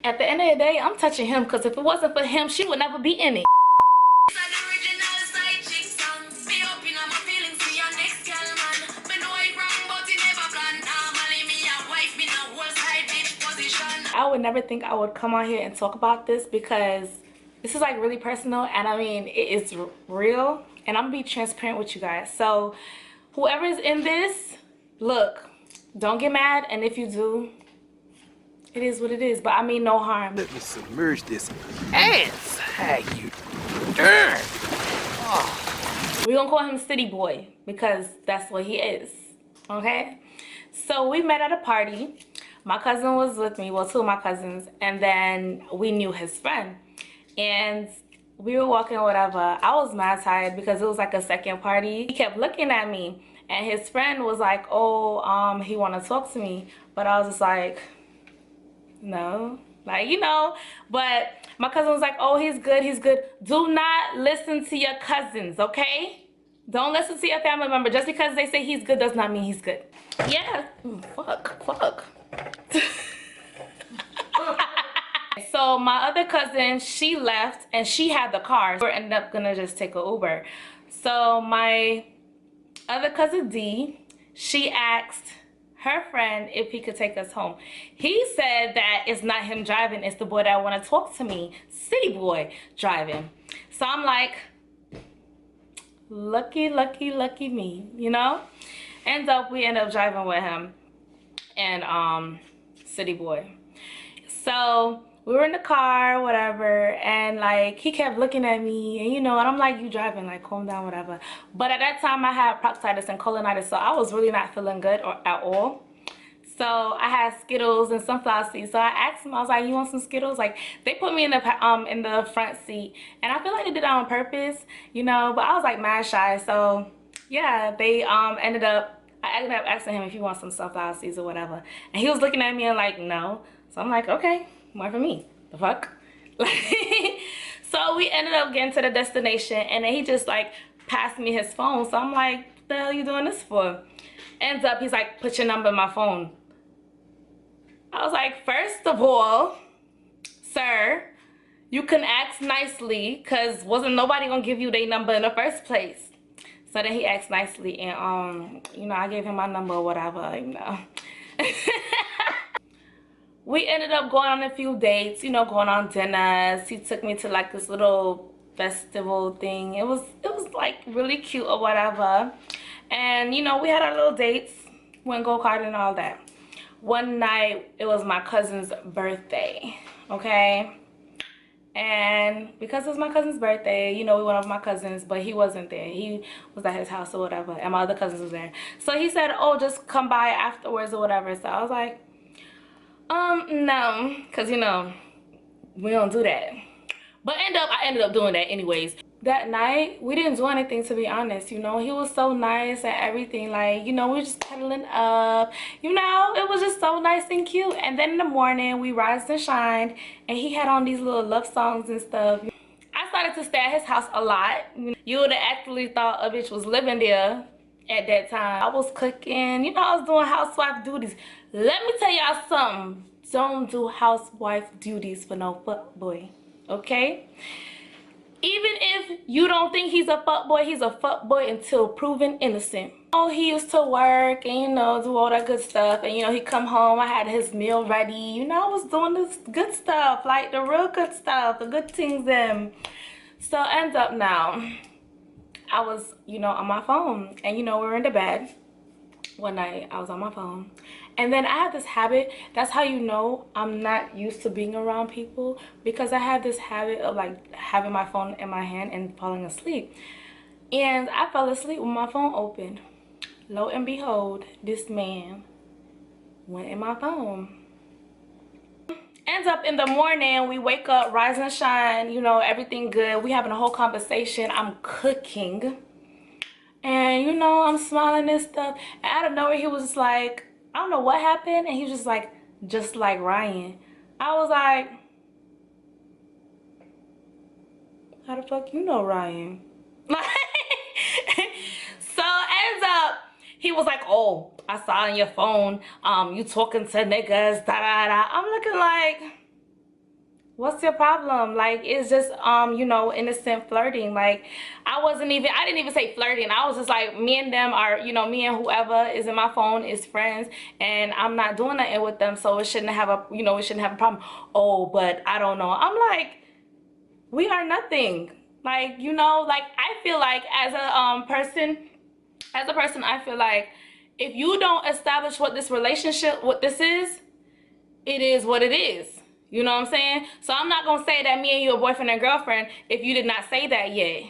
At the end of the day, I'm touching him because if it wasn't for him, she would never be in it. I would never think I would come on here and talk about this because this is like really personal, and I mean it is real, and I'm gonna be transparent with you guys. So whoever is in this, look, don't get mad, and if you do, it is what it is, but I mean no harm. Let me submerge this ass. How you dirt. We're gonna call him City Boy because that's what he is, okay? So we met at a party. My cousin was with me, well, two of my cousins, and then we knew his friend. And we were walking or whatever. I was mad tired because it was like a second party. He kept looking at me, and his friend was like, oh, he wanna talk to me. But I was just like, no, like, you know. But my cousin was like, oh, he's good, he's good. Do not listen to your cousins, okay? Don't listen to your family member. Just because they say he's good does not mean he's good. Yeah. Fuck. So my other cousin, she left and she had the car. We ended up gonna just take an Uber. So my other cousin D, she asked her friend if he could take us home. He said that it's not him driving, it's the boy that want to talk to me, City Boy, driving. So I'm like, lucky me, you know. We end up driving with him and City Boy. So we were in the car, whatever, and like he kept looking at me, and you know, and I'm like, you driving, like calm down, whatever. But at that time I had proctitis and colonitis, so I was really not feeling good at all. So I had Skittles and sunflower seeds. So I asked him, I was like, you want some Skittles? Like, they put me in the front seat, and I feel like they did that on purpose, you know, but I was like mad shy. So yeah, they I ended up asking him if he wants some sunflower seeds or whatever, and he was looking at me and like, no. So I'm like, okay, more for me. The fuck? So we ended up getting to the destination, and then he just like passed me his phone. So I'm like, what the hell are you doing this for? Ends up, he's like, put your number in my phone. I was like, first of all, sir, you can ask nicely, because wasn't nobody gonna give you their number in the first place. So then he asked nicely, and you know, I gave him my number or whatever, you know. We ended up going on a few dates, you know, going on dinners. He took me to like this little festival thing. It was like really cute or whatever. And you know, we had our little dates, went go-karting and all that. One night, it was my cousin's birthday, okay? And because it was my cousin's birthday, you know, we went over my cousins, but he wasn't there. He was at his house or whatever, and my other cousins was there. So he said, oh, just come by afterwards or whatever. So I was like, no, because, you know, we don't do that. But I ended up doing that anyways. That night, we didn't do anything, to be honest, you know. He was so nice and everything, like, you know, we were just cuddling up, you know. It was just so nice and cute. And then in the morning, we rised and shined, and he had on these little love songs and stuff. I started to stay at his house a lot. You would have actually thought a bitch was living there at that time. I was cooking, you know, I was doing housewife duties. Let me tell y'all something. Don't do housewife duties for no fuckboy, okay? Even if you don't think he's a fuckboy until proven innocent. Oh, he used to work and, you know, do all that good stuff. And, you know, he come home, I had his meal ready. You know, I was doing this good stuff, like the real good stuff, the good things. So ends up now, I was, you know, on my phone. And, you know, we were in the bed. One night, I was on my phone. And then I have this habit, that's how you know I'm not used to being around people, because I have this habit of like having my phone in my hand and falling asleep. And I fell asleep with my phone open. Lo and behold, this man went in my phone. Ends up in the morning, we wake up, rise and shine, you know, everything good. We having a whole conversation. I'm cooking. And, you know, I'm smiling and stuff. And out of nowhere, he was just like, I don't know what happened. And he was just like Ryan. I was like, how the fuck you know Ryan? So ends up, he was like, oh, I saw on your phone, you talking to niggas, da da da. I'm looking like, What's your problem? Like, it's just you know, innocent flirting. Like, I didn't even say flirting. I was just like, me and them are, you know, me and whoever is in my phone is friends, and I'm not doing nothing with them, so it shouldn't have a, you know, it shouldn't have a problem. Oh, but I don't know. I'm like, we are nothing. Like, you know, like, I feel like as a person, I feel like if you don't establish what this relationship, what this is, it is what it is. You know what I'm saying? So I'm not gonna say that me and you are boyfriend and girlfriend if you did not say that yet.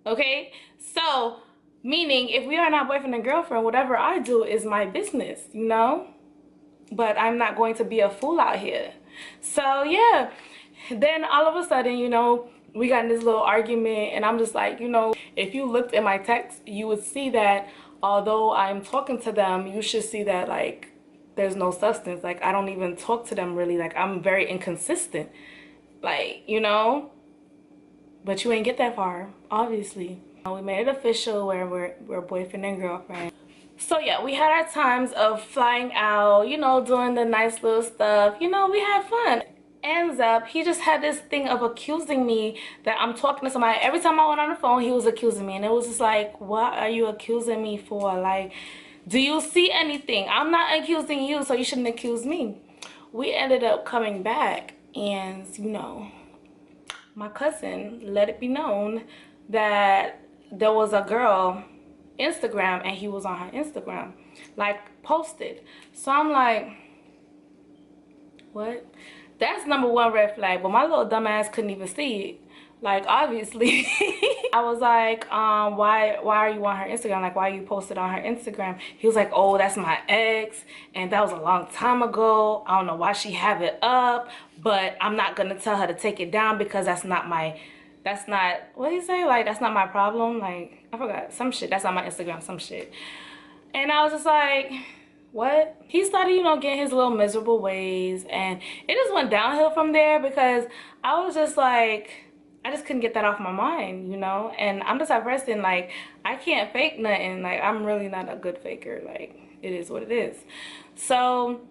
Okay? So, meaning if we are not boyfriend and girlfriend, whatever I do is my business, you know? But I'm not going to be a fool out here. So yeah. Then all of a sudden, you know, we got in this little argument, and I'm just like, you know, if you looked at my text, you would see that although I'm talking to them, you should see that, like, there's no substance. Like, I don't even talk to them really. Like, I'm very inconsistent. Like, you know, but you ain't get that far, obviously. We made it official where we're boyfriend and girlfriend. So yeah, we had our times of flying out, you know, doing the nice little stuff. You know, we had fun. Ends up, he just had this thing of accusing me that I'm talking to somebody. Every time I went on the phone, he was accusing me. And it was just like, what are you accusing me for? Like, do you see anything? I'm not accusing you, so you shouldn't accuse me. We ended up coming back, and, you know, my cousin let it be known that there was a girl Instagram, and he was on her Instagram, like, posted. So I'm like, what? That's number one red flag. But my little dumbass couldn't even see it. Like, obviously. I was like, why are you on her Instagram? Like, why you posted on her Instagram? He was like, oh, that's my ex, and that was a long time ago. I don't know why she have it up, but I'm not gonna tell her to take it down because that's not, what do you say? Like, that's not my problem. Like, I forgot some shit. That's on my Instagram, some shit. And I was just like, what? He started, you know, getting his little miserable ways, and it just went downhill from there because I was just like, I just couldn't get that off my mind, you know? And I'm just a person, like, I can't fake nothing. Like, I'm really not a good faker. Like, it is what it is. So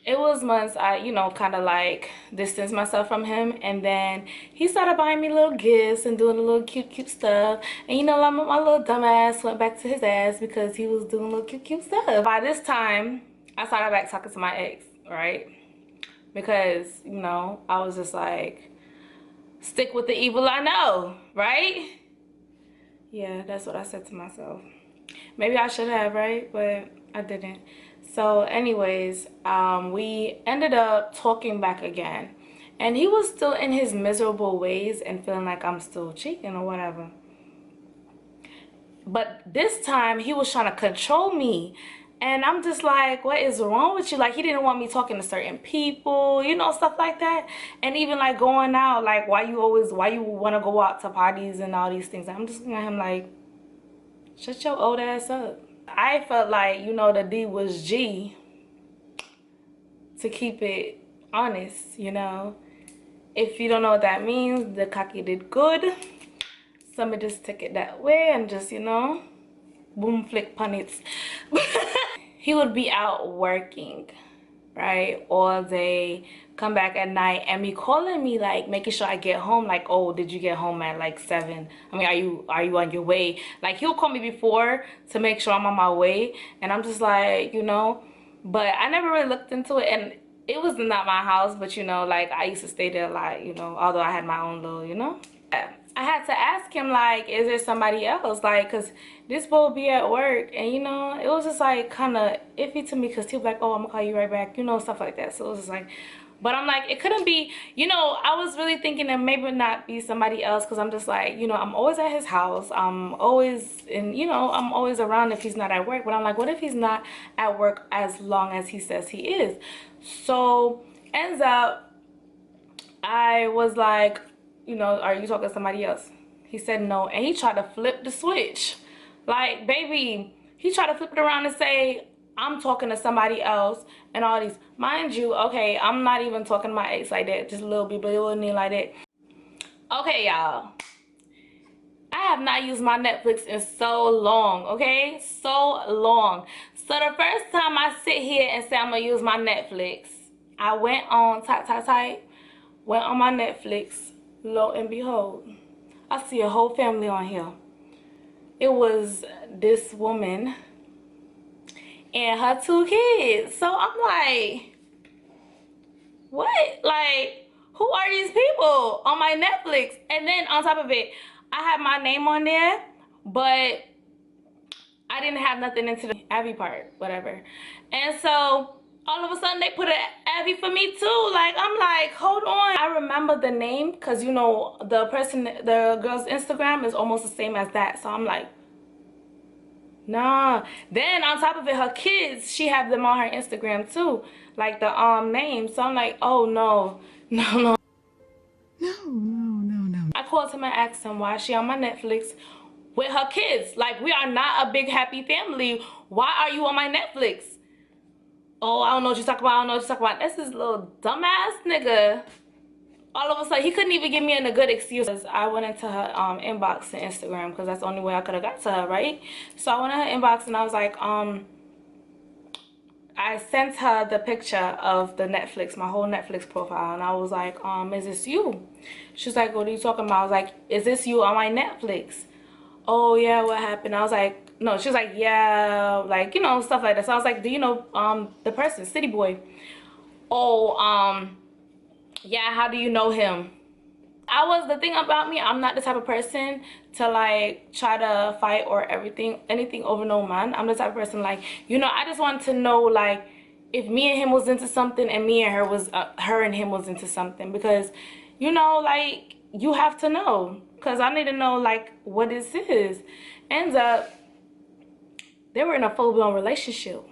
it was months I, you know, kind of like distanced myself from him, and then he started buying me little gifts and doing a little cute stuff, and, you know, my little dumbass went back to his ass because he was doing little cute stuff. By this time, I started back talking to my ex, right? Because, you know, I was just like, stick with the evil I know, right? Yeah, that's what I said to myself. Maybe I should have, right? But I didn't. So anyways, we ended up talking back again, and he was still in his miserable ways and feeling like I'm still cheating or whatever. But this time he was trying to control me, and I'm just like, what is wrong with you? Like, he didn't want me talking to certain people, you know, stuff like that. And even like going out, like, why you want to go out to parties and all these things. I'm just looking at him like, shut your old ass up. I felt like, you know, the D was G, to keep it honest, you know. If you don't know what that means, the cocky did good. Some of just take it that way and just, you know, boom flick pun it. He would be out working, right, all day, come back at night, and be calling me, like, making sure I get home. Like, oh, did you get home at like 7? I mean, are you on your way? Like, he'll call me before to make sure I'm on my way, and I'm just like, you know. But I never really looked into it, and it was not my house, but, you know, like, I used to stay there a lot, you know, although I had my own little, you know. I had to ask him, like, is there somebody else? Like, because this boy would be at work, and, you know, it was just, like, kind of iffy to me, because he was like, oh, I'm going to call you right back, you know, stuff like that. So it was just like, but I'm like, it couldn't be, you know, I was really thinking that maybe not be somebody else, because I'm just like, you know, I'm always at his house. I'm always in, you know, I'm always around if he's not at work. But I'm like, what if he's not at work as long as he says he is? So ends up, I was like, you know, are you talking to somebody else? He said no, and he tried to flip the switch. Like, baby, he tried to flip it around and say, I'm talking to somebody else and all these. Mind you, okay, I'm not even talking to my ex like that, just a little bit, but it wasn't like that. Okay, y'all. I have not used my Netflix in so long, okay? So long. So the first time I sit here and say I'm gonna use my Netflix, I went on type Went on my Netflix, lo and behold, I see a whole family on here. It was this woman and her 2 kids. So I'm like, what? Like, who are these people on my Netflix? And then on top of it, I had my name on there, but I didn't have nothing into the Abby part, whatever. And so all of a sudden they put an Abby for me too. Like, I'm like, hold on. I remember the name because, you know, the girl's Instagram is almost the same as that. So I'm like, nah. Then on top of it, her kids, she have them on her Instagram too, like the name. So I'm like, oh no, no. I called him and asked him why is she on my Netflix with her kids. Like, we are not a big happy family. Why are you on my Netflix? Oh, I don't know what you talk about. I don't know what you talk about. That's this little dumbass nigga. All of a sudden, he couldn't even give me a good excuse. I went into her inbox and Instagram because that's the only way I could have got to her, right? So I went in her inbox and I was like, I sent her the picture of the Netflix, my whole Netflix profile, and I was like, is this you? She was like, what are you talking about? I was like, is this you on my Netflix? Oh yeah, what happened? I was like, no. She was like, yeah, like, you know, stuff like that. So I was like, do you know the person, City Boy? Oh, yeah, how do you know him? The thing about me, I'm not the type of person to like try to fight or anything over no man. I'm the type of person like, you know, I just want to know like if me and him was into something and me and her and him was into something, because, you know, like, you have to know, because I need to know like what this is. Ends up, they were in a full-blown relationship.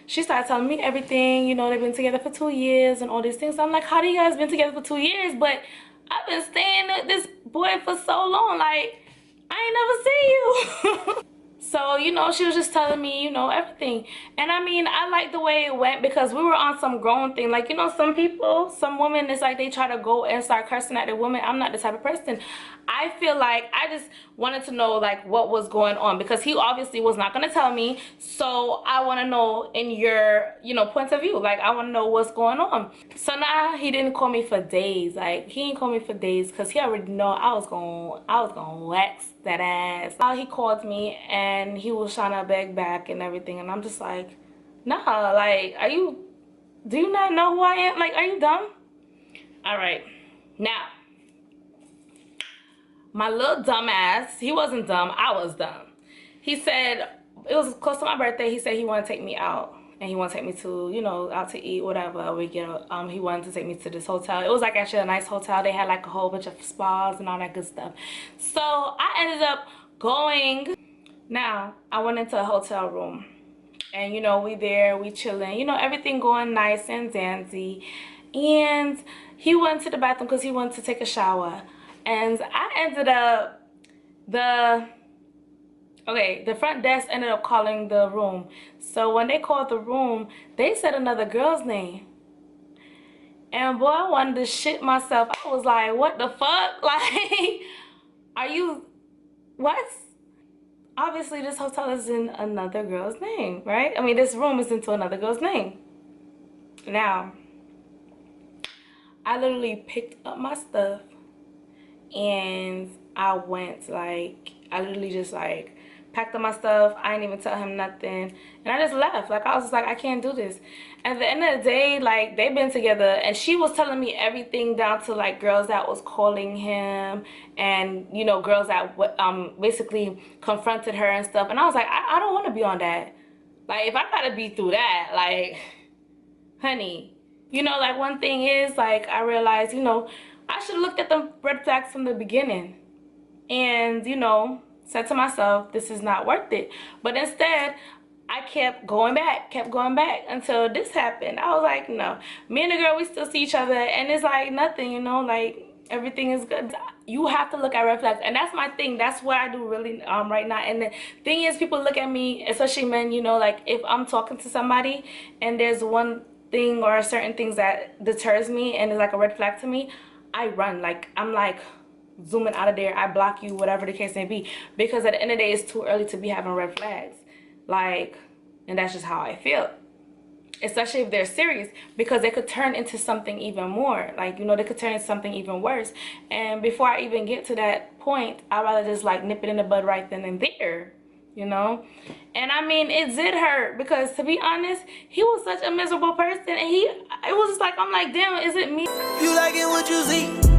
She started telling me everything, you know, they've been together for 2 years and all these things. So I'm like, how do you guys been together for 2 years? But I've been staying with this boy for so long, like, I ain't never seen you. So, you know, she was just telling me, you know, everything. And I mean, I like the way it went because we were on some grown thing. Like, you know, some people, some women, it's like they try to go and start cursing at the woman. I'm not the type of person. I feel like I just wanted to know, like, what was going on, because he obviously was not going to tell me. So I want to know in your, you know, point of view. Like, I want to know what's going on. So now he didn't call me for days. Like, he didn't call me for days because he already know I was going to wax that ass. He called me and he was trying to beg back and everything. And I'm just like, nah, like, do you not know who I am? Like, are you dumb? All right. Now, my little dumb ass, he wasn't dumb, I was dumb. He said, it was close to my birthday, he said he wanted to take me out. And he wanted to take me to, you know, out to eat, whatever. He wanted to take me to this hotel. It was like actually a nice hotel. They had like a whole bunch of spas and all that good stuff. So I ended up going. Now, I went into a hotel room. And, you know, we chilling. You know, everything going nice and dandy. And he went to the bathroom because he wanted to take a shower. And I ended up, the front desk ended up calling the room. So when they called the room, they said another girl's name. And boy, I wanted to shit myself. I was like, what the fuck? Like, are you, what? Obviously, this hotel is in another girl's name, right? I mean, this room is into another girl's name. Now, I literally picked up my stuff and I went, like, I literally just like packed up my stuff. I didn't even tell him nothing, and I just left. Like, I was just like, I can't do this. At the end of the day, like, they've been together, and she was telling me everything down to like girls that was calling him, and, you know, girls that basically confronted her and stuff. And I was like, I don't want to be on that. Like, if I gotta be through that, like, honey, you know, like, one thing is, like, I realized, you know, I should have looked at the red flags from the beginning and, you know, said to myself, this is not worth it. But instead, I kept going back until this happened. I was like, no. Me and the girl, we still see each other, and it's like nothing, you know, like, everything is good. You have to look at red flags, and that's my thing. That's what I do really right now. And the thing is, people look at me, especially men, you know, like, if I'm talking to somebody and there's one thing or certain things that deters me and is like a red flag to me, I run. Like, I'm like zooming out of there. I block you, whatever the case may be, because at the end of the day, it's too early to be having red flags. Like, and that's just how I feel. especially if they're serious, because they could turn into something even more. Like, you know, they could turn into something even worse. And before I even get to that point, I'd rather just like nip it in the bud right then and there, you know. And I mean, it did hurt, because to be honest, he was such a miserable person, and it was just like, I'm like, damn, is it me? You like it what you see?